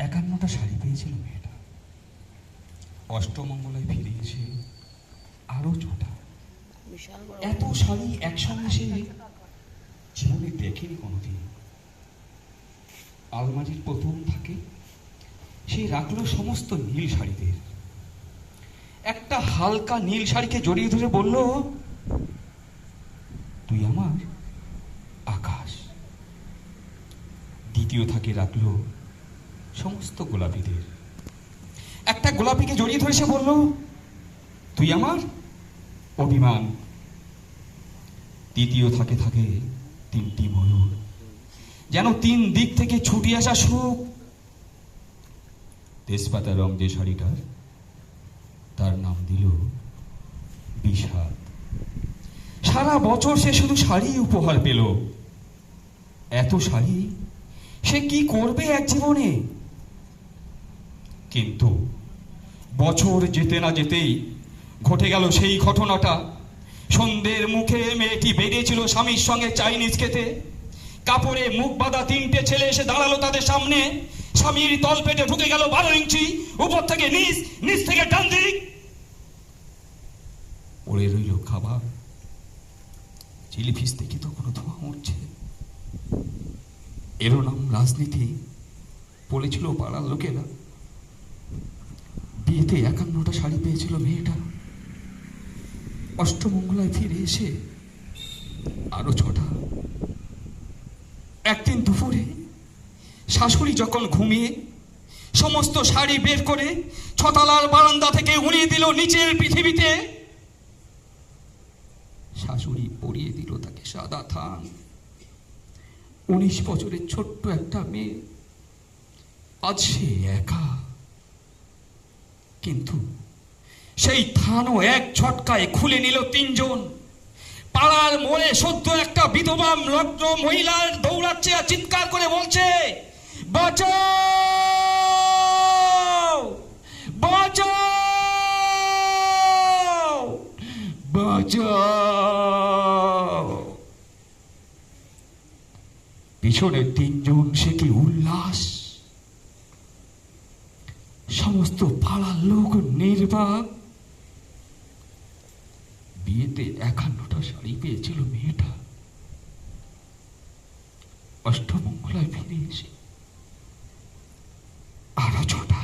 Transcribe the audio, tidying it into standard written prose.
51টা শাড়ি পেয়েছিল মেয়েটা। অষ্টমঙ্গলায় ফিরে এসে আরো 6টা। এত শাড়ি একসঙ্গে সে জীবনে দেখেনি কোনোদিন। আলমারির প্রথম থাকে সে রাখলো সমস্ত নীল শাড়িদের। একটা হালকা নীল শাড়িকে জড়িয়ে ধরে বলল, তুই আমার আকাশ। দ্বিতীয় থাকে রাখলো সমস্ত গোলাপিদের। একটা গোলাপিকে জড়িয়ে ধরে সে বলল, তুই আমার অভিমান। তৃতীয় থাকে 3টি ময়ূর, যেন 3 দিক থেকে ছুটে আসা সুখ। তেজপাতা রং যে শাড়িটার, তার নাম দিল বিষাদ। সারা বছর সে শুধু শাড়ি উপহার পেল। এত শাড়ি সে কি করবে এক জীবনে? কিন্তু বছর যেতে না যেতেই ঘটে গেল সেই ঘটনাটা। সন্ধ্যের মুখে মেয়েটি বেরিয়েছিল স্বামীর সঙ্গে চাইনিজ খেতে। কাপড়ে মুখ বাঁধা 3টে ছেলে এসে দাঁড়ালো তাদের সামনে। স্বামীর তল পেটে ঢুকে গেল 12 ইঞ্চি, উপর থেকে নিচ, নিচ থেকে ডান দিক। পড়ে রইল খাবার। চিলি ফিস থেকে তো কোনো ধোঁয়া উঠছে। এরও নাম রাজনীতি, বলেছিল পাড়ার লোকেরা। বিয়েতে 51টা শাড়ি পেয়েছিল মেয়েটা। অষ্টমঙ্গলায় ফিরে এসে আরো 6টা। একদিন দুপুরে শাশুড়ি যখন ঘুমিয়ে সমস্ত শাড়ি বের করে 6তলার বারান্দা থেকে উড়িয়ে দিল নিচের পৃথিবীতে, শাশুড়ি পরিয়ে দিল তাকে সাদা থান। 19 বছরের ছোট্ট একটা মেয়ে, আজ সে একা। কিন্তু সেই থানও এক ঝটকায় খুলে নিল 3 জন। পাড়ার মোড়ে সদ্য একটা বিধবা লগ্ন মহিলার দৌড়াচ্ছে আর চিৎকার করে বলছে, বাঁচাও, বাঁচাও, বাঁচাও। পিছনে 3 জন, সে কি উল্লাস! সমস্ত পাড়ার লোক নির্বাক। বিয়েতে 51টা শাড়ি পেয়েছিল মেয়েটা। অষ্টমঙ্গলায় ফিরে এসে আরো 6টা।